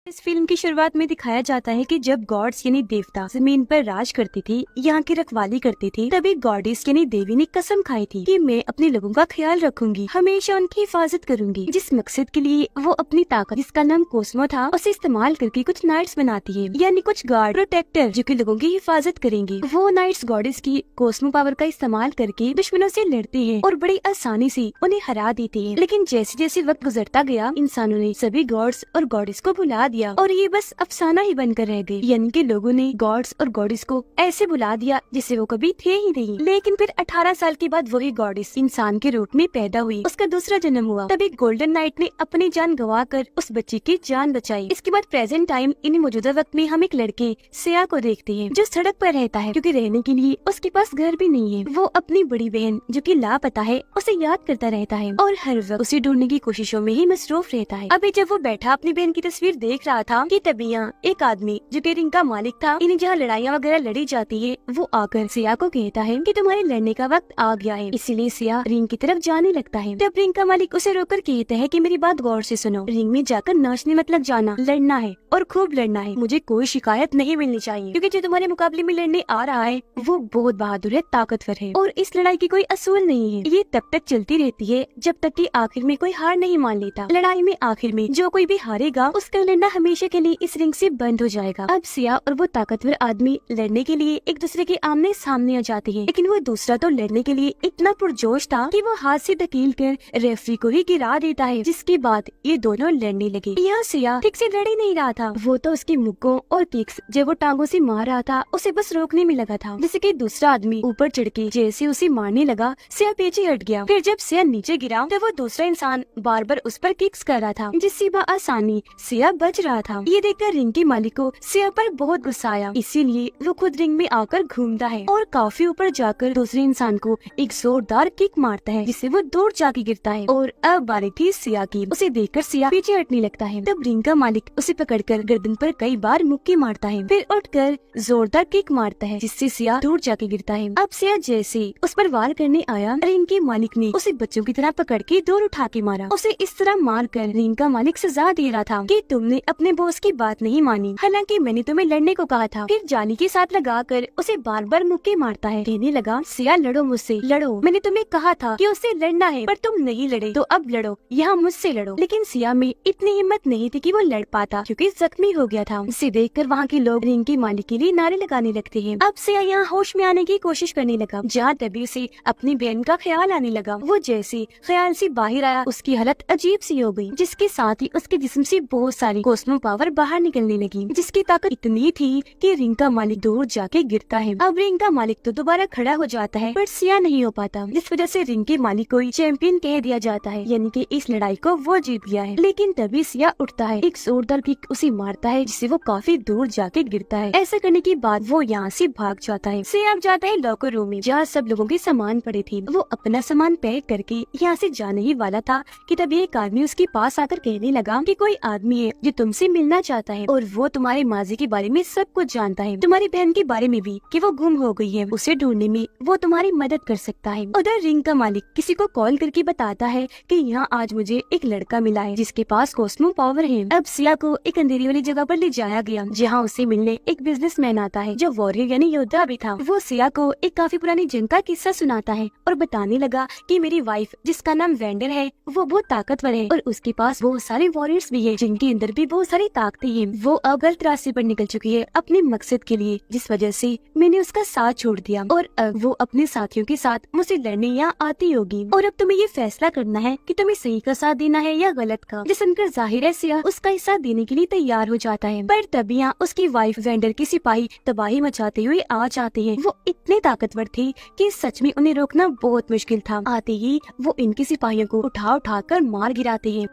इस फिल्म की शुरुआत में दिखाया जाता है कि जब गॉड्स यानी देवता जमीन पर राज करती थी, यहाँ की रखवाली करती थी, तभी गॉडेस यानी देवी ने कसम खाई थी कि मैं अपने लोगों का ख्याल रखूंगी, हमेशा उनकी हिफाजत करूंगी। जिस मकसद के लिए वो अपनी ताकत, जिसका नाम कोस्मो था, उसे इस्तेमाल करके कुछ नाइट्स बनाती है, यानी कुछ गार्ड प्रोटेक्टर जो कि लोगों की हिफाजत करेंगे। वो नाइट्स गॉडेस की कोस्मो पावर का इस्तेमाल करके दुश्मनों से लड़ती है और बड़ी आसानी से उन्हें हरा देती है। लेकिन जैसे जैसे वक्त गुजरता गया, इंसानों ने सभी गॉड्स और गॉडेस को भुला दिया और ये बस अफसाना ही बनकर रह गई। यानी कि लोगों ने गॉड्स और गॉडेस को ऐसे बुला दिया जैसे वो कभी थे ही नहीं। लेकिन फिर 18 साल के बाद वही गॉडेस इंसान के रूप में पैदा हुई, उसका दूसरा जन्म हुआ। तभी गोल्डन नाइट ने अपनी जान गंवाकर उस बच्ची की जान बचाई। इसके बाद प्रेजेंट टाइम इन मौजूदा वक्त में हम एक लड़के सिया को देखते हैं जो सड़क पर रहता है, क्योंकि रहने के लिए उसके पास घर भी नहीं है। वो अपनी बड़ी बहन जो कि लापता है उसे याद करता रहता है और हर वक्त उसे ढूंढने की कोशिशों में ही मसरूफ रहता है। अभी जब वो बैठा अपनी बहन की तस्वीर देख रहा था कि तभी यहाँ एक आदमी जो कि रिंग का मालिक था, इन्हें जहाँ लड़ाइयाँ वगैरह लड़ी जाती है, वो आकर सिया को कहता है कि तुम्हारे लड़ने का वक्त आ गया है। इसीलिए सिया रिंग की तरफ जाने लगता है। तब रिंग का मालिक उसे रोककर कहता है कि मेरी बात गौर से सुनो, रिंग में जाकर नाचने मत लग जाना, लड़ना है और खूब लड़ना है। मुझे कोई शिकायत नहीं मिलनी चाहिए, क्योंकि जो तुम्हारे मुकाबले में लड़ने आ रहा है वो बहुत बहादुर है, ताकतवर है और इस लड़ाई की कोई असूल नहीं है। ये तब तक चलती रहती है जब तक कि आखिर में कोई हार नहीं मान लेता। लड़ाई में आखिर में जो कोई भी हारेगा उसका लड़ना हमेशा के लिए इस रिंग से बंद हो जाएगा। अब सिया और वो ताकतवर आदमी लड़ने के लिए एक दूसरे के आमने सामने आ जाते हैं, लेकिन वो दूसरा तो लड़ने के लिए इतना पुरजोश था कि वो हाथ से धकेल कर रेफरी को ही गिरा देता है, जिसके बाद ये दोनों लड़ने लगे। यहाँ सिया ठीक से लड़ ही नहीं रहा था, वो तो उसके मुक्कों और किक्स जब वो टांगों से मार रहा था उसे बस रोकने में लगा था। जैसे कि दूसरा आदमी ऊपर चढ़ के जैसे उसे मारने लगा, सिया पीछे हट गया। फिर जब सिया नीचे गिरा तो वो दूसरा इंसान बार बार उस पर किक्स कर रहा था, जिससे आसानी सिया बच रहा था। ये देखकर रिंग के मालिक को सिया पर बहुत गुस्सा आया, इसीलिए वो खुद रिंग में आकर घूमता है और काफी ऊपर जाकर दूसरे इंसान को एक जोरदार किक मारता है, जिससे वो दूर जाके गिरता है। और अब बारी थी सिया की। उसे देखकर सिया पीछे हटने लगता है। तब रिंग का मालिक उसे पकड़कर गर्दन पर कई बार मुक्के मारता है, फिर उठकर जोरदार किक मारता है, जिससे सिया दूर जाके गिरता है। अब सिया जैसे उस पर वार करने आया, रिंग के मालिक ने उसे बच्चों की तरह पकड़ के दूर उठा के मारा। उसे इस तरह मार कर रिंग का मालिक सजा दे रहा था कि तुमने अपने बॉस की बात नहीं मानी, हालांकि मैंने तुम्हें लड़ने को कहा था। फिर जाली के साथ लगाकर उसे बार बार मुक्के मारता है, कहने लगा सिया लड़ो मुझसे, लड़ो, मैंने तुम्हें कहा था कि उससे लड़ना है पर तुम नहीं लड़े, तो अब लड़ो, यहाँ मुझसे लड़ो। लेकिन सिया में इतनी हिम्मत नहीं थी कि वो लड़ पाता, क्योंकि जख्मी हो गया था। इसे देखकर वहाँ के लोग रिंग के मालिक के लिए नारे लगाने लगते हैं। अब सिया यहाँ होश में आने की कोशिश करने लगा, जहाँ तभी उसे अपनी बहन का ख्याल आने लगा। वो जैसे ख्याल से बाहर आया, उसकी हालत अजीब सी हो गई, जिसके साथ ही उसके जिस्म से बहुत सारी कोस्मो पावर बाहर निकलने लगी, जिसकी ताकत इतनी थी कि रिंग का मालिक दूर जाके गिरता है। अब रिंग का मालिक तो दोबारा खड़ा हो जाता है, पर सिया नहीं हो पाता, जिस वजह से रिंग के मालिक को चैंपियन कह दिया जाता है, यानी कि इस लड़ाई को वो जीत गया है। लेकिन तभी सिया उठता है, एक जोरदार किक उसे मारता है, जिससे वो काफी दूर जाके गिरता है। ऐसा करने के बाद वो यहाँ से भाग जाता है। सिया अब जाता है लॉकर रूम में, जहाँ सब लोगों के सामान पड़े थे। वो अपना सामान पैक करके यहाँ से जाने ही वाला था कि तभी एक आदमी उसके पास आकर कहने लगा कि कोई आदमी है जो तुमसे मिलना चाहता है और वो तुम्हारे माजी के बारे में सब कुछ जानता है, तुम्हारी बहन के बारे में भी कि वो गुम हो गई है, उसे ढूंढने में वो तुम्हारी मदद कर सकता है। उधर रिंग का मालिक किसी को कॉल करके बताता है कि यहाँ आज मुझे एक लड़का मिला है जिसके पास कोस्मो पावर है। अब सिया को एक अंधेरी वाली जगह पर ले जाया गया, जहाँ उसे मिलने एक बिजनेसमैन आता है जो वॉरियर यानी योद्धा भी था। वो सिया को एक काफी पुरानी जंग का किस्सा सुनाता है और बताने लगा कि मेरी वाइफ जिसका नाम वेंडर है वो बहुत ताकतवर है और उसके पास बहुत सारे वॉरियर्स भी है, जिनके अंदर भी बहुत सारी ताकतें हैं। वो अब गलत रास्ते पर निकल चुकी है अपने मकसद के लिए, जिस वजह से मैंने उसका साथ छोड़ दिया और अब वो अपने साथियों के साथ मुझसे लड़ने यहाँ आती होगी। और अब तुम्हें ये फैसला करना है कि तुम्हें सही का साथ देना है या गलत का। जिस सुनकर जाहिर है सिया उसका हिस्सा देने के लिए तैयार हो जाता है, पर तभी यहाँ उसकी वाइफ वेंडर के सिपाही तबाही मचाते हुए आ जाते हैं। वो इतने ताकतवर थे कि सच में उन्हें रोकना बहुत मुश्किल था। आते ही वो इनके सिपाहियों को उठा कर मार गिराते हैं।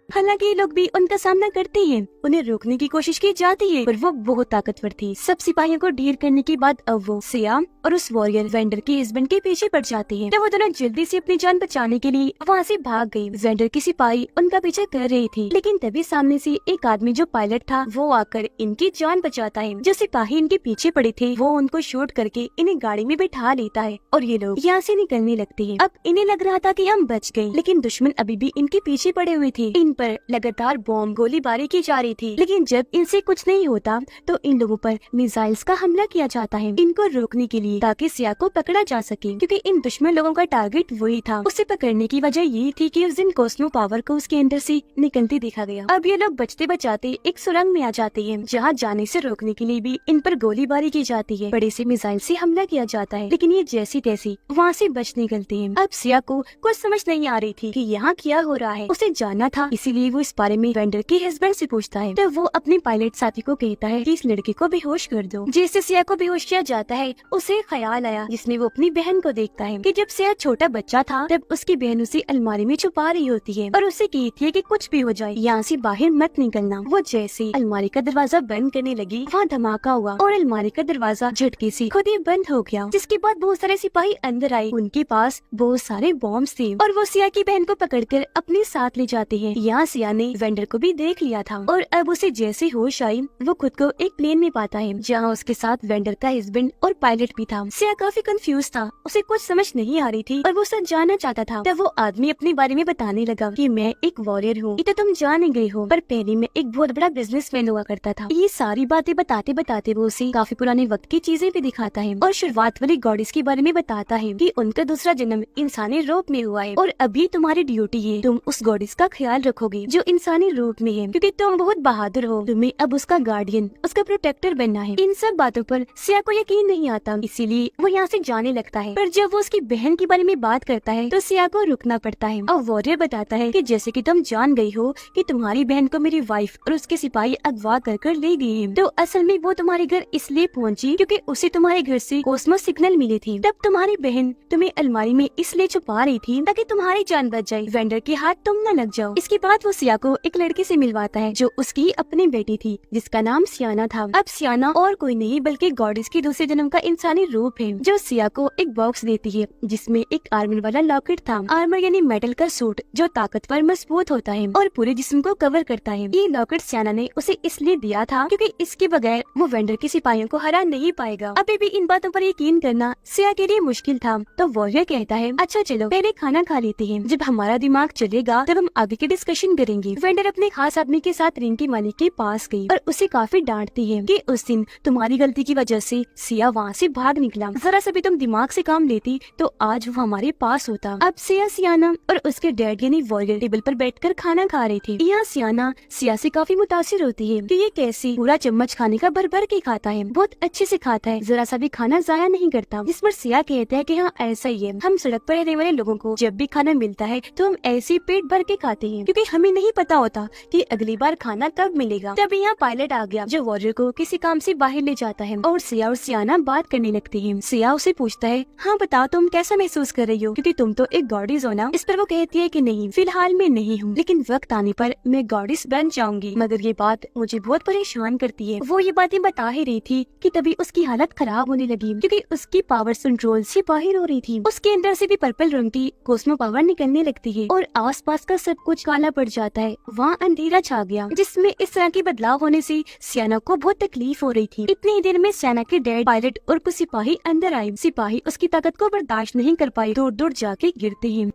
हालांकि ये लोग भी उनका सामना करते हैं, उन्हें रोकने की कोशिश की जाती है, पर वो बहुत ताकतवर थी। सब सिपाहियों को ढेर करने के बाद अब वो सिया और उस वॉरियर वेंडर के हस्बैंड के पीछे पड़ जाते हैं। तो वो दोनों जल्दी से अपनी जान बचाने के लिए वहाँ से भाग गई। वेंडर की सिपाही उनका पीछा कर रही थी, लेकिन तभी सामने से एक आदमी जो पायलट था वो आकर इनकी जान बचाता है। जो सिपाही इनके पीछे पड़े थे वो उनको शूट करके इन्हें गाड़ी में बैठा लेता है और ये लोग यहाँ से निकलने लगते हैं। अब इन्हें लग रहा था कि हम बच गए, लेकिन दुश्मन अभी भी इनके पीछे पड़े हुए थे। इन पर लगातार बॉम्ब गोलीबारी की जा रही थी, लेकिन जब इनसे कुछ नहीं होता तो इन लोगों पर मिसाइल्स का हमला किया जाता है इनको रोकने के लिए, ताकि सिया को पकड़ा जा सके, क्योंकि इन दुश्मन लोगों का टारगेट वही था। उसे पकड़ने की वजह ये थी कि उस दिन कॉस्मो पावर को उसके अंदर से निकलते देखा गया। अब ये लोग बचते बचाते एक सुरंग में आ जाते हैं, जहाँ जाने से रोकने के लिए भी इन पर गोलीबारी की जाती है, बड़े से मिसाइल से हमला किया जाता है, लेकिन ये जैसी तैसी वहाँ से बच निकलते हैं। अब सिया को कुछ समझ नहीं आ रही थी कि यहाँ क्या हो रहा है, उसे जानना था, इसीलिए वो इस बारे में वेंडर के हस्बैंड से पूछता है। तो वो अपने पायलट साथी को कहता है कि इस लड़के को बेहोश कर दो। जैसे सिया को बेहोश किया जाता है, उसे ख्याल आया जिसमें वो अपनी बहन को देखता है कि जब सिया छोटा बच्चा था तब उसकी बहन उसे अलमारी में छुपा रही होती है और उसे कहती है कि कुछ भी हो जाए यहाँ से बाहर मत निकलना। वो जैसे अलमारी का दरवाजा बंद करने लगी, वहाँ धमाका हुआ और अलमारी का दरवाजा झटके से खुद ही बंद हो गया, जिसके बाद बहुत सारे सिपाही अंदर आए, उनके पास बहुत सारे बॉम्ब थे और वो सिया की बहन को पकड़कर अपने साथ ले जाते हैं। यहाँ सिया ने वेंडर को भी देख लिया था और अब उसे जैसे होश आई वो खुद को एक प्लेन में पाता है, जहाँ उसके साथ वेंडर का हस्बैंड और पायलट भी था। सिया काफी कंफ्यूज था, उसे कुछ समझ नहीं आ रही थी और वो सच जानना चाहता था। तब वो आदमी अपने बारे में बताने लगा कि मैं एक वॉरियर हूँ, ये तो तुम जान ही गए हो, पर पहले मैं एक बहुत बड़ा बिजनेसमैन हुआ करता था। ये सारी बातें बताते बताते वो उसे काफी पुराने वक्त की चीजें भी दिखाता है और शुरुआत वाली गॉडेस के बारे में बताता है कि उनका दूसरा जन्म इंसानी रूप में हुआ है और अभी तुम्हारी ड्यूटी है, तुम उस गॉडेस का ख्याल रखोगे जो इंसानी रूप में है, क्योंकि तुम बहुत बहादुर हो, तुम्हें अब उसका गार्डियन, उसका प्रोटेक्टर बनना है। इन सब बातों पर सिया को यकीन नहीं आता, इसीलिए वो यहाँ से जाने लगता है। पर जब वो उसकी बहन के बारे में बात करता है तो सिया को रुकना पड़ता है और वॉरियर बताता है कि जैसे कि तुम जान गई हो कि तुम्हारी बहन को मेरी वाइफ और उसके सिपाही अगवा कर ले गए हैं, तो असल में वो तुम्हारे घर इसलिए पहुंची क्योंकि उसे तुम्हारे घर से कॉस्मो सिग्नल मिली थी। तब तुम्हारी बहन तुम्हें अलमारी में इसलिए छुपा रही थी ताकि तुम्हारी जान बच जाए, वेंडर के हाथ तुम न लग जाओ। इसके बाद वो सिया को एक लड़के से मिलवाता है जो उसकी अपनी बेटी थी, जिसका नाम सियाना था। अब सियाना और कोई नहीं बल्कि गॉडेस की दूसरे जन्म का इंसानी रूप है, जो सिया को एक बॉक्स देती है जिसमें एक आर्मर वाला लॉकेट था। आर्मर यानी मेटल का सूट जो ताकतवर मजबूत होता है और पूरे जिस्म को कवर करता है। ये लॉकेट सियाना ने उसे इसलिए दिया था क्योंकि इसके बगैर वो वेंडर के सिपाहियों को हरा नहीं पाएगा। अभी भी इन बातों पर यकीन करना सिया के लिए मुश्किल था, तो वॉरियर कहता है अच्छा चलो पहले खाना खा लेते हैं, जब हमारा दिमाग चलेगा तब हम आगे की डिस्कशन करेंगे। वेंडर अपने खास आदमी के साथ रिंग के मालिक के पास गई और उसे काफी डांटती है कि उस दिन तुम्हारी गलती की वजह से सिया वहाँ से भाग निकला, जरा सा भी तुम दिमाग से काम लेती तो आज वो हमारे पास होता। अब सिया सियाना और उसके डैड यानी वॉरियर टेबल पर बैठकर खाना खा रहे थे। यहाँ सियाना सिया से काफी मुतासिर होती है कि ये कैसे पूरा चम्मच खाने का भर भर के खाता है, बहुत अच्छे से खाता है, जरा सा भी खाना जाया नहीं करता। जिस पर सिया कहता है कि हाँ ऐसा ही है, हम सड़क पर रहने वाले लोगों को जब भी खाना मिलता है तो हम ऐसे पेट भर के खाते हैं, क्योंकि हमें नहीं पता होता कि अगली बार खाना कब मिलेगा। तभी यहाँ पायलट आ गया जो वॉरियर को किसी काम से बाहर ले जाता है और सिया और सियाना बात करने लगती है। सिया उसे पूछता है हाँ बताओ तुम कैसा महसूस कर रही हो, क्योंकि तुम तो एक गॉडेस हो ना। इस पर वो कहती है कि नहीं फिलहाल मैं नहीं हूँ, लेकिन वक्त आने पर मैं गॉडेस बन जाऊंगी। मगर ये बात मुझे बहुत परेशान करती है। वो ये बातें बता ही रही थी कि तभी उसकी हालत खराब होने लगी, क्योंकि उसकी पावर कंट्रोल से बाहर हो रही थी। उसके अंदर से भी पर्पल रंग की कॉस्मो पावर निकलने लगती है और आसपास का सब कुछ काला पड़ जाता है। वहाँ अंधेरा छा गया, जिसमें इस तरह के बदलाव होने से सियाना को बहुत तकलीफ हो रही थी। इतनी देर में सियाना के डैड पायलट और कुछ सिपाही अंदर आए। सिपाही उसकी ताकत को बर्दाश्त नहीं कर पाए, दूर दूर जाके गिरते हैं।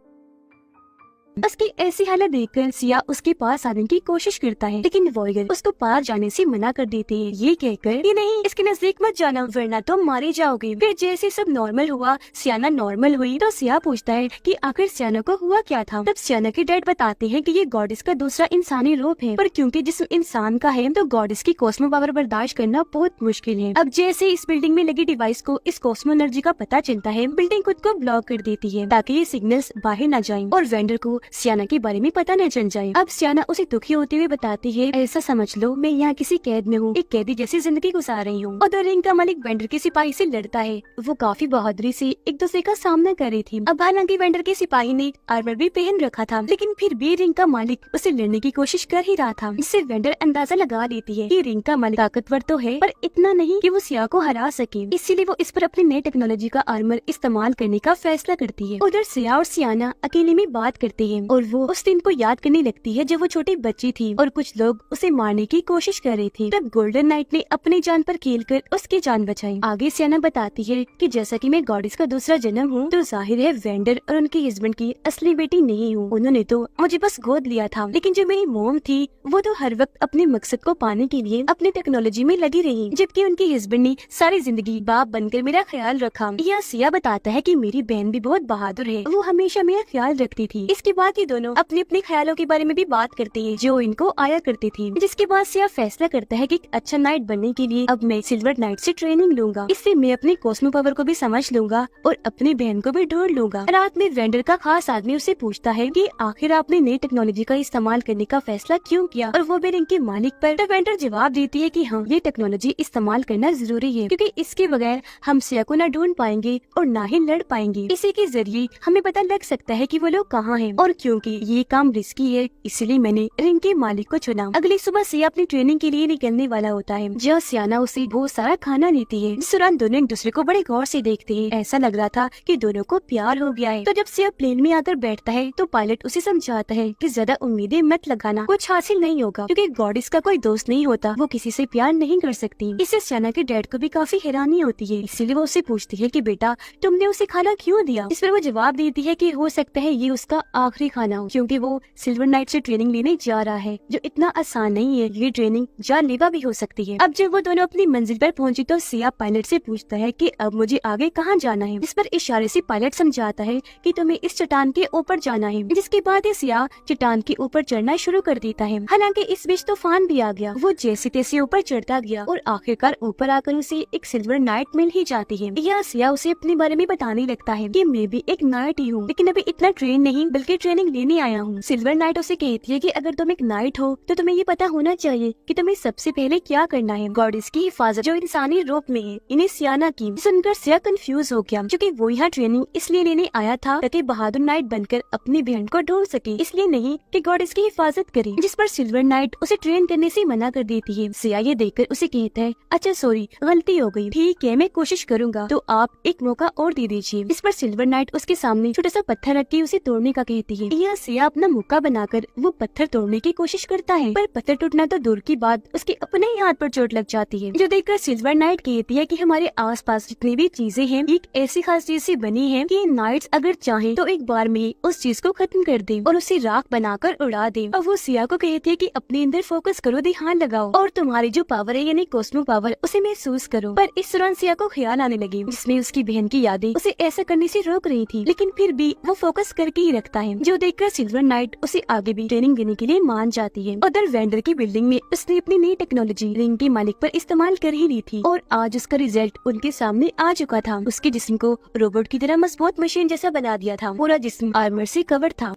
उसकी ऐसी हालत देखकर सिया उसके पास आने की कोशिश करता है, लेकिन वॉरियर उसको पार जाने से मना कर देते हैं, ये कहकर कि नहीं इसके नजदीक मत जाना वरना तुम मारे जाओगे। फिर जैसे सब नॉर्मल हुआ, सियाना नॉर्मल हुई, तो सिया पूछता है कि आखिर सियाना को हुआ क्या था। तब सियाना के डैड बताते हैं कि ये गॉडेस का दूसरा इंसानी रूप है, पर क्योंकि जिस्म इंसान का है तो गॉडेस की कॉस्मो पावर बर्दाश्त करना बहुत मुश्किल है। अब जैसे इस बिल्डिंग में लगी डिवाइस को इस कॉस्मो एनर्जी का पता चलता है, बिल्डिंग खुद को ब्लॉक कर देती है ताकि ये सिग्नल्स बाहर न जाएं और वेंडर को सियाना के बारे में पता न चल जाए। अब सियाना उसे दुखी होते हुए बताती है ऐसा समझ लो मैं यहाँ किसी कैद में हूँ, एक कैदी जैसी जिंदगी गुजार रही हूँ। उधर रिंग का मालिक वेंडर के सिपाही से लड़ता है। वो काफी बहादुरी से एक दूसरे का सामना कर रही थी। अब हालांकि वेंडर के सिपाही ने आर्मर भी पहन रखा था, लेकिन फिर भी रिंग का मालिक उसे लड़ने की कोशिश कर ही रहा था। इससे वेंडर अंदाजा लगा लेती है कि रिंग का मालिक ताकतवर तो है पर इतना नहीं कि वो सिया को हरा सके, इसीलिए वो इस पर अपनी नई टेक्नोलॉजी का आर्मर इस्तेमाल करने का फैसला करती है। उधर सिया और सियाना अकेले में बात करते है और वो उस दिन को याद करने लगती है जब वो छोटी बच्ची थी और कुछ लोग उसे मारने की कोशिश कर रहे थे। तब गोल्डन नाइट ने अपनी जान पर खेलकर उसकी जान बचाई। आगे सियाना बताती है कि जैसा कि मैं गॉडेस का दूसरा जन्म हूँ, तो जाहिर है वेंडर और उनके हस्बैंड की असली बेटी नहीं हूँ। उन्होंने तो मुझे बस गोद लिया था, लेकिन जो मेरी मोम थी वो तो हर वक्त अपने मकसद को पाने के लिए अपनी टेक्नोलॉजी में लगी रही, जबकि उनके हस्बैंड ने सारी जिंदगी बाप बनकर मेरा ख्याल रखा। यह सिया बताता है कि मेरी बहन भी बहुत बहादुर है, वो हमेशा मेरा ख्याल रखती थी। इसके बाद ये दोनों अपने अपने ख्यालों के बारे में भी बात करते हैं जो इनको आया करती थी, जिसके बाद सिया फैसला करता है कि एक अच्छा नाइट बनने के लिए अब मैं सिल्वर नाइट से ट्रेनिंग लूंगा। इससे मैं अपने कॉस्मो पावर को भी समझ लूंगा और अपनी बहन को भी ढूंढ लूंगा। रात में वेंडर का खास आदमी उसे पूछता है कि आखिर आपने नई टेक्नोलॉजी का इस्तेमाल करने का फैसला क्यों किया और वो भी रिंग के मालिक पर। तो वेंडर जवाब देती है कि हाँ, ये टेक्नोलॉजी इस्तेमाल करना जरूरी है क्योंकि इसके बगैर हम सिया को न ढूंढ पाएंगे और न ही लड़ पाएंगे। इसी के जरिए हमें पता लग सकता है कि वो लोग कहाँ हैं, और क्योंकि ये काम रिस्की है इसलिए मैंने रिंग के मालिक को चुना। अगली सुबह सिया अपनी ट्रेनिंग के लिए निकलने वाला होता है, जहाँ सियाना उसे बहुत सारा खाना देती है। इस दौरान दोनों एक दूसरे को बड़े गौर से देखते हैं। ऐसा लग रहा था कि दोनों को प्यार हो गया है। तो जब सिया प्लेन में आकर बैठता है तो पायलट उसे समझाता है कि ज्यादा उम्मीदें मत लगाना, कुछ हासिल नहीं होगा क्योंकि गॉडेस का कोई दोस्त नहीं होता, वो किसी से प्यार नहीं कर सकती। इससे सियाना के डैड को भी काफी हैरानी होती है, इसीलिए वो उसे पूछती है कि बेटा तुमने उसे खाना क्यों दिया। इस पर वो जवाब देती है कि हो सकता है ये उसका आखिरी खाना हो, क्योंकि वो सिल्वर नाइट से ट्रेनिंग लेने जा रहा है जो इतना आसान नहीं है, ये ट्रेनिंग जानलेवा भी हो सकती है। अब जब वो दोनों अपनी मंजिल पर पहुंची तो सिया पायलट से पूछता है कि अब मुझे आगे कहाँ जाना है। इस पर इशारे से पायलट समझाता है कि तुम्हें इस चट्टान के ऊपर जाना है। जिसके बाद सिया चट्टान के ऊपर चढ़ना शुरू कर देता है। हालांकि इस बीच तूफान भी आ गया। वो जैसे तैसे ऊपर चढ़ता गया और आखिरकार ऊपर आकर उसे एक सिल्वर नाइट मिल ही जाती है। यह सिया उसे अपने बारे में बताने लगता है कि मैं भी एक नाइट ही हूँ, लेकिन अभी इतना ट्रेन नहीं बल्कि ट्रेनिंग लेने आया हूँ। सिल्वर नाइट उसे कहती है कि अगर तुम एक नाइट हो तो तुम्हें ये पता होना चाहिए कि तुम्हें सबसे पहले क्या करना है। गॉडेस की हिफाजत जो इंसानी रूप में है, इन्हें सियाना की। सुनकर सिया कंफ्यूज हो गया क्योंकि वो यहाँ ट्रेनिंग इसलिए लेने आया था ताकि बहादुर नाइट बनकर अपनी बहन को ढूंढ सके, इसलिए नहीं कि गॉडेस की हिफाजत करे। जिस पर सिल्वर नाइट उसे ट्रेन करने से मना कर देती है। सिया ये देखकर उसे कहता है अच्छा सॉरी, गलती हो गई, ठीक है मैं कोशिश करूंगा, तो आप एक मौका और दे दीजिए। इस पर सिल्वर नाइट उसके सामने छोटा सा पत्थर रख के उसे तोड़ने का कहती है। यह सिया अपना मौका बनाकर वो पत्थर तोड़ने की कोशिश करता है, पर पत्थर टूटना तो दूर की बात उसके अपने ही हाथ पर चोट लग जाती है, जो देखकर सिल्वर नाइट कहती है कि हमारे आसपास जितनी भी चीजें हैं एक ऐसी खास चीज से बनी है कि नाइट्स अगर चाहें तो एक बार में उस चीज को खत्म कर दे और उसे राख बनाकर उड़ा दे। अब वो सिया को कहती है कि अपने अंदर फोकस करो, ध्यान लगाओ और तुम्हारी जो पावर है यानी कॉस्मो पावर उसे महसूस करो। पर इस दौरान सिया को ख्याल आने लगे जिसमें उसकी बहन की यादें उसे ऐसा करने से रोक रही थी, लेकिन फिर भी वो फोकस करके ही रखता है, जो देखकर सिल्वर नाइट उसे आगे भी ट्रेनिंग देने के लिए मान जाती है। उधर वेंडर की बिल्डिंग में उसने अपनी नई टेक्नोलॉजी रिंग के मालिक पर इस्तेमाल कर ही ली थी और आज उसका रिजल्ट उनके सामने आ चुका था। उसके जिस्म को रोबोट की तरह मजबूत मशीन जैसा बना दिया था, पूरा जिस्म आर्मर से कवर था।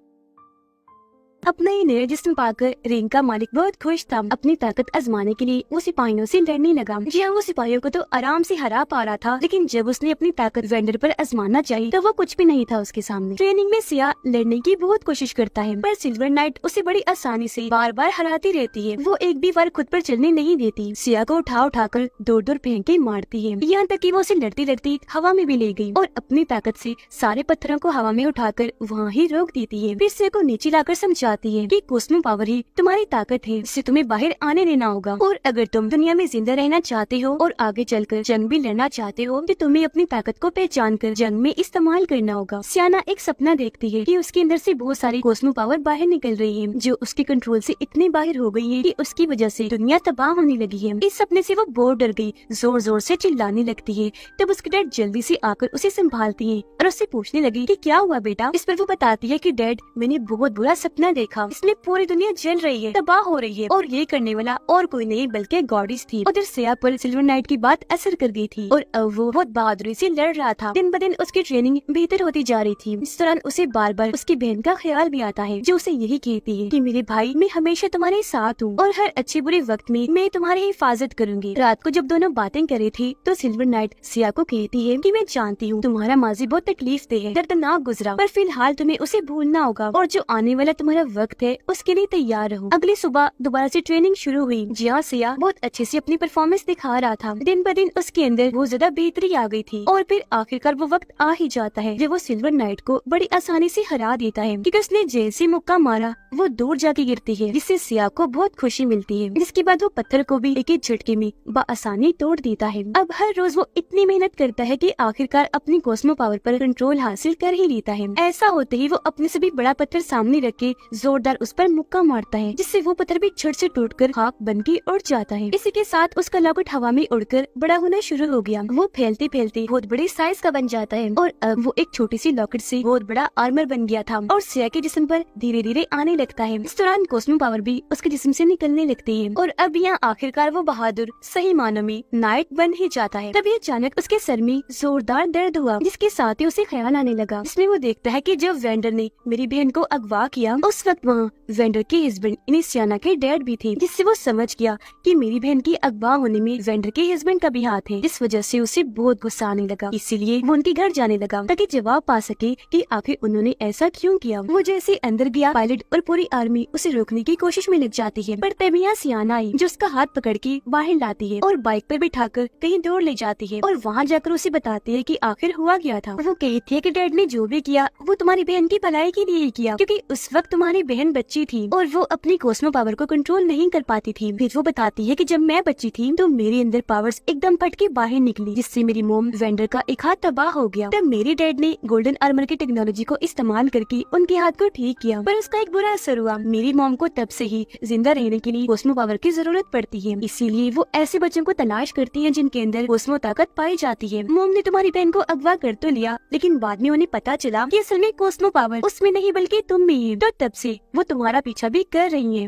अपना ही नया जिस्म पाकर रिंग का मालिक बहुत खुश था। अपनी ताकत आजमाने के लिए वो सिपाहियों से लड़ने लगा। जी हाँ, वो सिपाहियों को तो आराम से हरा पा रहा था, लेकिन जब उसने अपनी ताकत वेंडर पर आजमाना चाहिए तो वो कुछ भी नहीं था उसके सामने। ट्रेनिंग में सिया लड़ने की बहुत कोशिश करता है, पर सिल्वर नाइट उसे बड़ी आसानी से बार बार हराती रहती है। वो एक भी बार खुद पर चलने नहीं देती, सिया को उठाकर दूर दूर फेंक के मारती है, यहाँ तक कि वो उसे लड़ती लड़ती हवा में भी ले गई और अपनी ताकत से सारे पत्थरों को हवा में उठाकर वहाँ ही रोक देती है। फिर सिया को नीचे लाकर समझाती है कि कॉस्मो पावर ही तुम्हारी ताकत है, जिससे तुम्हें बाहर आने देना होगा, और अगर तुम दुनिया में जिंदा रहना चाहते हो और आगे चलकर जंग भी लड़ना चाहते हो तो तुम्हें अपनी ताकत को पहचान कर जंग में इस्तेमाल करना होगा। सियाना एक सपना देखती है कि उसके अंदर से बहुत सारी कॉस्मो पावर बाहर निकल रही है, जो उसके कंट्रोल से इतनी बाहर हो गई है कि उसकी वजह से दुनिया तबाह होने लगी है। इस सपने से वो बहुत डर गई, जोर जोर से चिल्लाने लगती है। तब उसके डैड जल्दी से आकर उसे संभालती है और उससे पूछने लगी कि क्या हुआ बेटा। इस पर वो बताती है कि डैड, मैंने बहुत बुरा सपना देखा, इसमें पूरी दुनिया जल रही है, तबाह हो रही है, और ये करने वाला और कोई नहीं बल्कि गॉडेस थी। उधर सिया पर सिल्वर नाइट की बात असर कर गई थी और अब वो बहुत बहादुरी से लड़ रहा था। दिन ब दिन उसकी ट्रेनिंग बेहतर होती जा रही थी। इस दौरान उसे बार बार उसकी बहन का ख्याल भी आता है, जो उसे यही कहती है कि मेरे भाई, मैं हमेशा तुम्हारे साथ हूँ और हर अच्छे बुरे वक्त में मैं तुम्हारी हिफाजत करूंगी। रात को जब दोनों बातें कर रही थी तो सिल्वर नाइट सिया को कहती है कि मैं जानती हूँ तुम्हारा माजी बहुत तकलीफ दे है, दर्दनाक गुजरा, पर फिलहाल तुम्हें उसे भूलना होगा और जो आने वाला तुम्हारा वक्त है उसके लिए तैयार रहो। अगली सुबह दोबारा से ट्रेनिंग शुरू हुई, जहाँ सिया बहुत अच्छे से अपनी परफॉर्मेंस दिखा रहा था। दिन ब दिन उसके अंदर बहुत ज्यादा बेहतरी आ गई थी और फिर आखिरकार वो वक्त आ ही जाता है जब वो सिल्वर नाइट को बड़ी आसानी से हरा देता है, क्योंकि उसने जैसे मुक्का मारा वो दूर जाके गिरती है, जिससे सिया को बहुत खुशी मिलती है। जिसके बाद वो पत्थर को भी एक ही झटके में बआसानी तोड़ देता है। अब हर रोज वो इतनी मेहनत करता है कि आखिरकार अपनी कॉस्मो पावर पर कंट्रोल हासिल कर ही लेता है। ऐसा होते ही वो अपने से भी बड़ा पत्थर सामने रख के जोरदार उस पर मुक्का मारता है, जिससे वो पत्थर भी झट से टूटकर खाक बन के उड़ जाता है। इसी के साथ उसका लॉकेट हवा में उड़कर बड़ा होना शुरू हो गया। वो फैलते फैलते बहुत बड़े साइज का बन जाता है और अब वो एक छोटी सी लॉकेट से बहुत बड़ा आर्मर बन गया था और सिया के जिस्म पर धीरे धीरे आने लगता है। इस दौरान कॉस्मो पावर भी उसके जिस्म से निकलने लगती है और अब यहाँ आखिरकार वो बहादुर सही मानों में नाइट बन ही जाता है। तभी अचानक उसके सर में जोरदार दर्द हुआ, जिसके साथ ही उसे ख्याल आने लगा। इसमें वो देखता है कि जब वेंडर ने मेरी बहन को अगवा किया उस वक्त वहाँ वेंडर के हस्बैंड यानी सियाना के डैड भी थे, जिससे वो समझ गया कि मेरी बहन की अगवा होने में वेंडर के हस्बैंड का भी हाथ है। इस वजह से उसे बहुत गुस्सा आने लगा, इसीलिए वो उनके घर जाने लगा ताकि जवाब पा सके कि आखिर उन्होंने ऐसा क्यों किया। वो जैसे अंदर गया, पायलट और पूरी आर्मी उसे रोकने की कोशिश में लग जाती है, पर तभी यहाँ सियाना आई जो उसका हाथ पकड़ के बाहर लाती है और बाइक पर बिठाकर कहीं दूर ले जाती है और वहाँ जाकर उसे बताती है कि आखिर हुआ क्या था। वो कहती है कि डैड ने जो भी किया वो तुम्हारी बहन की भलाई के लिए ही किया, क्योंकि उस वक्त तुम्हारी बहन बच्ची थी और वो अपनी कॉस्मो पावर को कंट्रोल नहीं कर पाती थी। फिर वो बताती है कि जब मैं बच्ची थी तो मेरे अंदर पावर्स एकदम फट के बाहर निकली, जिससे मेरी मोम वेंडर का एक हाथ तबाह हो गया। तब मेरे डैड ने गोल्डन आर्मर की टेक्नोलॉजी को इस्तेमाल करके उनके हाथ को ठीक किया, पर उसका एक बुरा असर हुआ। मेरी मोम को तब से ही जिंदा रहने के लिए कॉस्मो पावर की जरूरत पड़ती है, इसीलिए वो ऐसे बच्चों को तलाश करती है जिनके अंदर कॉस्मो ताकत पाई जाती है। मोम ने तुम्हारी बहन को अगवा कर तो लिया, लेकिन बाद में उन्हें पता चला कि असल में कॉस्मो पावर उसमें नहीं बल्कि तुम में ही है, तो तब से वो तुम्हारा पीछा भी कर रही है।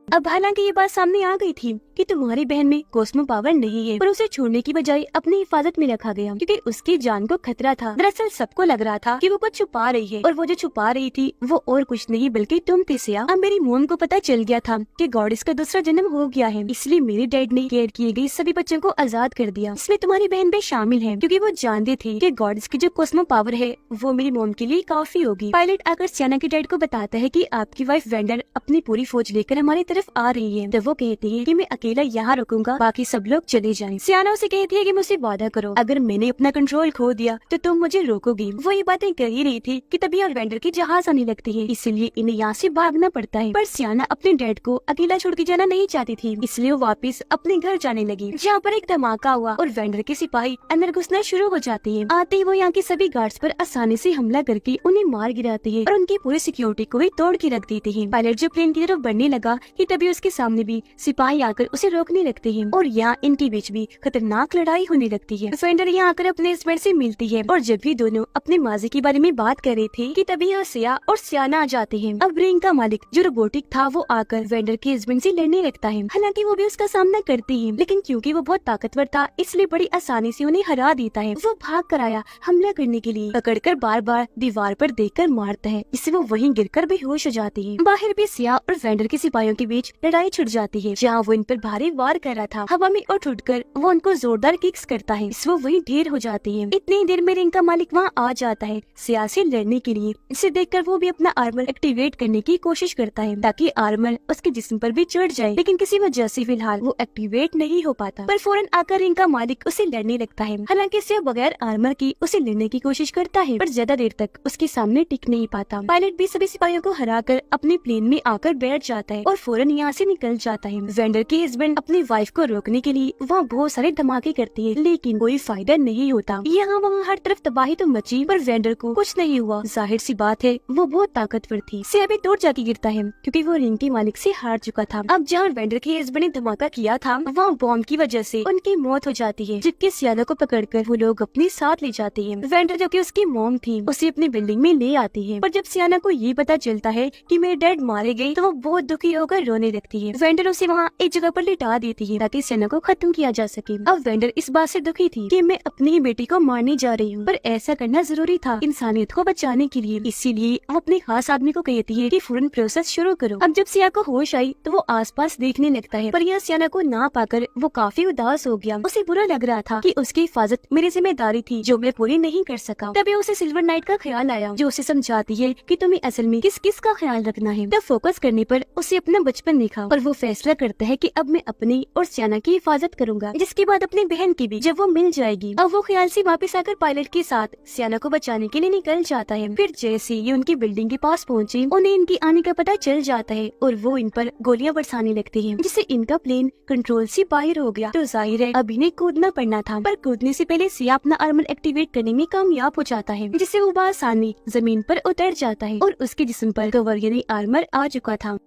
अब हालांकि ये बात सामने आ गई थी कि तुम्हारी बहन में कॉस्मो पावर नहीं है, पर उसे छोड़ने की बजाय अपनी हिफाजत में रखा गया क्योंकि उसकी जान को खतरा था। दरअसल सबको लग रहा था कि वो कुछ छुपा रही है और वो जो छुपा रही थी वो और कुछ नहीं बल्कि तुम थे सिया। अब मेरी मोम को पता चल गया था कि गॉडेस का दूसरा जन्म हो गया है, इसलिए मेरे डैड ने केयर किए गए सभी बच्चों को आजाद कर दिया। इसमें तुम्हारी बहन भी शामिल है, क्योंकि वो जानते थे कि गॉडेस की जो कॉस्मो पावर है वो मेरी मोम के लिए काफी होगी। पायलट आकर सियाना के डैड को बताता है कि आपकी वाइफ वेंडर अपनी पूरी फौज लेकर हमारी तरफ आ रही है। तो वो कहती है कि मैं अकेला यहाँ रुकूंगा, बाकी सब लोग चले जाएं। सियाना उसे कहती है कि मुझसे वादा करो, अगर मैंने अपना कंट्रोल खो दिया तो तुम मुझे रोकोगी। वो ये बातें कर ही रही थी कि तभी वेंडर की जहाज आने लगती है, इसलिए इन्हें यहाँ से भागना पड़ता है। पर सियाना अपने डैड को अकेला छोड़ के जाना नहीं चाहती थी, इसलिए वो वापस अपने घर जाने लगी, जहाँ पर एक धमाका हुआ और वेंडर के सिपाही अंदर घुसना शुरू हो जाते हैं। आते ही वो यहाँ के सभी गार्ड्स पर आसानी से हमला करके उन्हें मार गिराती है और उनकी पूरी सिक्योरिटी को भी तोड़ के रख देती है। पायलट जो प्लेन की तरफ बढ़ने लगा कि तभी उसके सामने भी सिपाही आकर उसे रोकने लगते हैं और यहाँ इनके बीच भी खतरनाक लड़ाई होने लगती है। वेंडर यहाँ आकर अपने हस्बैंड से मिलती है और जब भी दोनों अपने माजी के बारे में बात कर रहे थे कि तभी यहाँ सिया और सियाना आ जाते हैं। अब रिंग का मालिक जो रोबोटिक था वो आकर वेंडर के हस्बैंड से लड़ने लगता है। हालांकि वो भी उसका सामना करती है, लेकिन क्योंकि वो बहुत ताकतवर था इसलिए बड़ी आसानी से उन्हें हरा देता है। वो भाग कर आया हमला करने के लिए, पकड़कर बार बार दीवार पर देखकर मारता है, इससे वो वहीं गिरकर बेहोश हो जाती है। बाहर भी सिया और वेंडर के सिपाहियों के बीच लड़ाई छिड़ जाती है, जहाँ वो इन पर भारी वार कर रहा था। हवा में उठकर वो उनको जोरदार किक्स करता है, इससे वो वहीं ढेर हो जाती है। इतनी देर में रिंग का मालिक वहाँ आ जाता है सिया से लड़ने के लिए। इसे देखकर वो भी अपना आर्मर एक्टिवेट करने की कोशिश करता है ताकि आर्मर उसके जिस्म पर भी चढ़ जाए, लेकिन किसी वजह से फिलहाल वो एक्टिवेट नहीं हो पाता। पर फौरन आकर रिंग का मालिक उसे लड़ने लगता है। हालांकि सिया बगैर आर्मर की उसे लड़ने की कोशिश करता है, पर ज्यादा देर तक उसके सामने टिक नहीं पाता। पायलट भी सभी सिपाहियों को हराकर अपने प्लेन में आकर बैठ जाता है और फौरन यहाँ से निकल जाता है। वेंडर के हस्बैंड अपनी वाइफ को रोकने के लिए वहाँ बहुत सारे धमाके करती है, लेकिन कोई फायदा नहीं होता। यहाँ वहाँ हर तरफ तबाही तो मची, पर वेंडर को कुछ नहीं हुआ। जाहिर सी बात है वो बहुत ताकतवर थी। सिया भी दूर जाके गिरता है क्योंकि वो रिंग के मालिक से हार चुका था। अब जहाँ वेंडर के हस्बैंड ने धमाका किया था वहाँ बॉम्ब की वजह से उनकी मौत हो जाती है, जबकि सियाना को पकड़कर वो लोग अपने साथ ले जाते हैं। वेंडर जो कि उसकी मॉम थी उसे अपनी बिल्डिंग में ले आती है, पर जब सियाना को ये पता चलता है कि मेरे डैड मारे गए तो वो बहुत दुखी होकर रोने लगती है। वेंडर उसे वहाँ एक जगह ऊपर लिटा देती है ताकि सियाना को खत्म किया जा सके। अब वेंडर इस बात से दुखी थी कि मैं अपनी ही बेटी को मारने जा रही हूँ, पर ऐसा करना जरूरी था इंसानियत को बचाने के लिए। इसीलिए वो अपने खास आदमी को कहती है कि फौरन प्रोसेस शुरू करो। अब जब सिया को होश आई तो वो आसपास देखने लगता है, पर यहाँ सियाना को ना पाकर वो काफी उदास हो गया। उसे बुरा लग रहा था कि उसकी हिफाजत मेरी जिम्मेदारी थी जो मैं पूरी नहीं कर सका। तभी उसे सिल्वर नाइट का ख्याल आया जो उसे समझाती है कि तुम्हें असल में किस किस का ख्याल रखना है। तब फोकस करने पर उसे अपना बचपन दिखा और वो फैसला करता है कि अब मैं अपनी और सियाना की हिफाजत करूंगा, जिसके बाद अपनी बहन की भी जब वो मिल जाएगी। अब वो ख्याल से वापस आकर पायलट के साथ सियाना को बचाने के लिए निकल जाता है। फिर जैसे ये उनकी बिल्डिंग के पास पहुँचे उन्हें इनकी आने का पता चल जाता है और वो इन पर गोलियां बरसाने लगती है, जिससे इनका प्लेन कंट्रोल से बाहर हो गया। तो जाहिर है अब इन्हें कूदना पड़ना था, पर कूदने से पहले सिया अपना आर्मर एक्टिवेट करने में कामयाब हो जाता है, जिससे वो बआसानी जमीन पर उतर जाता है और उसके जिस्म पर कवर यानी आर्मर आ चुका था।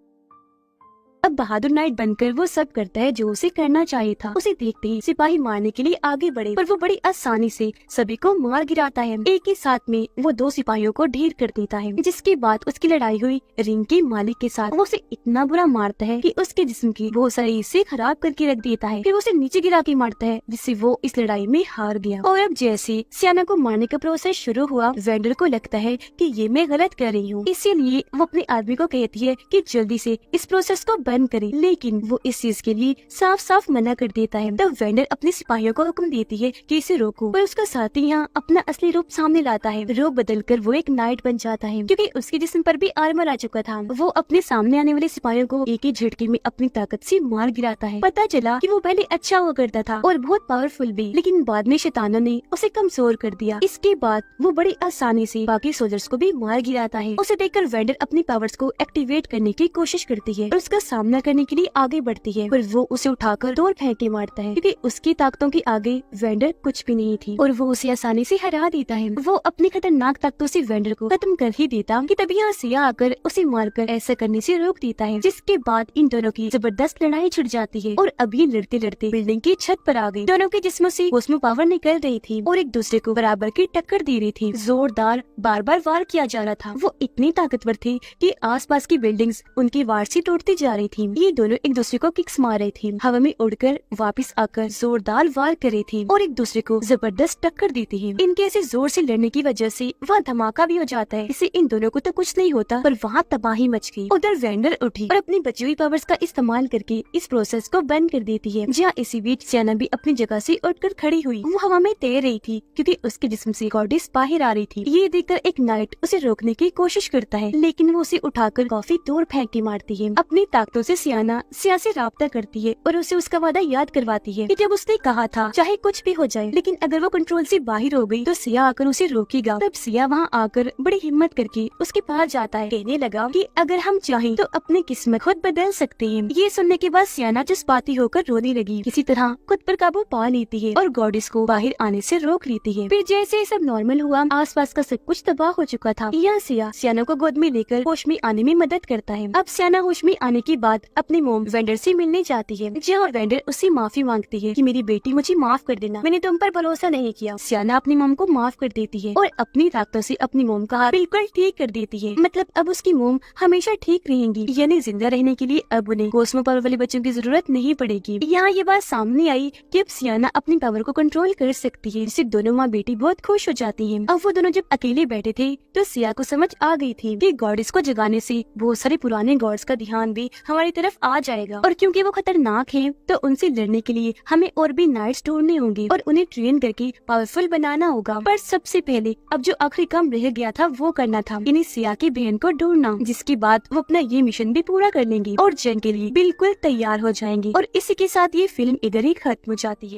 अब बहादुर नाइट बनकर वो सब करता है जो उसे करना चाहिए था। उसे देखते ही सिपाही मारने के लिए आगे बढ़े, पर वो बड़ी आसानी से सभी को मार गिराता है। एक ही साथ में वो 2 सिपाहियों को ढेर कर देता है, जिसके बाद उसकी लड़ाई हुई रिंग के मालिक के साथ। वो उसे इतना बुरा मारता है कि उसके जिस्म की बहुत सारे हिस्से खराब करके रख देता है। फिर उसे नीचे गिरा के मारता है, जिससे वो इस लड़ाई में हार गया। और अब जैसे सियाना को मारने का प्रोसेस शुरू हुआ, वेंडर को लगता है कि ये मैं गलत कर रही हूँ, इसीलिए वो अपने आदमी को कहती है कि जल्दी से इस प्रोसेस को बंद करे, लेकिन वो इस चीज के लिए साफ साफ मना कर देता है। तब वेंडर अपने सिपाहियों को हुक्म देती है कि इसे रोको, पर उसका साथी यहाँ अपना असली रूप सामने लाता है। रूप बदलकर वो एक नाइट बन जाता है, क्योंकि उसके जिस्म पर भी आर्मर आ चुका था। वो अपने सामने आने वाले सिपाहियों को एक ही झटके में अपनी ताकत से मार गिराता है। पता चला कि वो पहले अच्छा हुआ करता था और बहुत पावरफुल भी, लेकिन बाद में शैतानों ने उसे कमजोर कर दिया। इसके बाद वो बड़ी आसानी से बाकी सोल्जर्स को भी मार गिराता है। उसे देखकर वेंडर अपनी पावर्स को एक्टिवेट करने की कोशिश करती है और उसका सामना करने के लिए आगे बढ़ती है, पर वो उसे उठाकर दूर फेंक के मारता है, क्योंकि उसकी ताकतों के आगे वेंडर कुछ भी नहीं थी और वो उसे आसानी से हरा देता है। वो अपनी खतरनाक ताकतों से वेंडर को खत्म कर ही देता कि तभी यहाँ सिया आकर उसे मारकर ऐसा करने से रोक देता है, जिसके बाद इन दोनों की जबरदस्त लड़ाई छिड़ जाती है और अभी लड़ते लड़ते बिल्डिंग की छत पर आ गई। दोनों के जिस्मों से कॉस्मो पावर निकल रही थी और एक दूसरे को बराबर की टक्कर दे रही थी। जोरदार बार बार वार किया जा रहा था। वो इतनी ताकतवर थे कि आसपास की बिल्डिंग्स उनकी वार से टूटती जा रही थी। ये दोनों एक दूसरे को किक्स मार रही थी, हवा में उड़कर वापस आकर जोरदार वार कर रही थी और एक दूसरे को जबरदस्त टक्कर देती है। इनके ऐसे जोर से लड़ने की वजह से वहाँ धमाका भी हो जाता है। इससे इन दोनों को तो कुछ नहीं होता, पर वहाँ तबाही मच गई। उधर वेंडर उठी और अपनी बची हुई पावर्स का इस्तेमाल करके इस प्रोसेस को बंद कर देती है। जहाँ इसी बीच सियाना भी अपनी जगह से उठकर खड़ी हुई। वो हवा में तैर रही थी क्योंकि उसके जिस्म से गॉडेस बाहर आ रही थी। ये देखकर एक नाइट उसे रोकने की कोशिश करता है, लेकिन वो उसे उठाकर काफी दूर फेंक के मारती है। अपनी ताकतों से सियाना सिया से राब्ता करती है और उसे उसका वादा याद करवाती है कि जब उसने कहा था चाहे कुछ भी हो जाए, लेकिन अगर वो कंट्रोल से बाहर हो गई तो सिया आकर उसे रोकेगा। तब सिया वहाँ आकर बड़ी हिम्मत करके उसके पास जाता है, कहने लगा कि अगर हम चाहें तो अपनी किस्मत खुद बदल सकते हैं। ये सुनने के बाद सियाना जज्बाती होकर रोने लगी। किसी तरह खुद पर काबू पा लेती है और गॉडेस को बाहर आने से रोक लेती है। फिर जैसे सब नॉर्मल हुआ, आसपास का सब कुछ तबाह हो चुका था। यहाँ सियाना को गोद में लेकर होश में आने में मदद करता है। अब सियाना होश में आने के बाद अपनी मोम वेंडर से मिलने जाती है, जहाँ वेंडर उससे माफी मांगती है कि मेरी बेटी मुझे माफ कर देना, मैंने तुम पर भरोसा नहीं किया। सियाना अपनी मोम को माफ कर देती है और अपनी ताकतों से अपनी मोम का हाथ बिल्कुल ठीक कर देती है। मतलब अब उसकी मोम हमेशा ठीक रहेंगी, यानी जिंदा रहने के लिए अब उन्हें कॉस्मो पावर वाले बच्चों की जरूरत नहीं पड़ेगी। यहाँ ये बात सामने आई कि अब सियाना अपनी पावर को कंट्रोल कर सकती है, जिससे दोनों माँ बेटी बहुत खुश हो जाती है। अब वो दोनों जब अकेले बैठे थे तो सिया को समझ आ गई थी कि गॉडेस को जगाने से बहुत सारे पुराने गॉड्स का ध्यान भी हमारी तरफ आ जाएगा, और क्योंकि वो खतरनाक हैं तो उनसे लड़ने के लिए हमें और भी नाइट्स ढूंढने होंगे और उन्हें ट्रेन करके पावरफुल बनाना होगा। पर सबसे पहले अब जो आखिरी काम रह गया था वो करना था, यानी सिया की बहन को ढूंढना, जिसके बाद वो अपना ये मिशन भी पूरा कर लेंगी और जंग के लिए बिल्कुल तैयार हो जाएंगी। और इसी के साथ ये फिल्म इधर ही खत्म हो जाती है।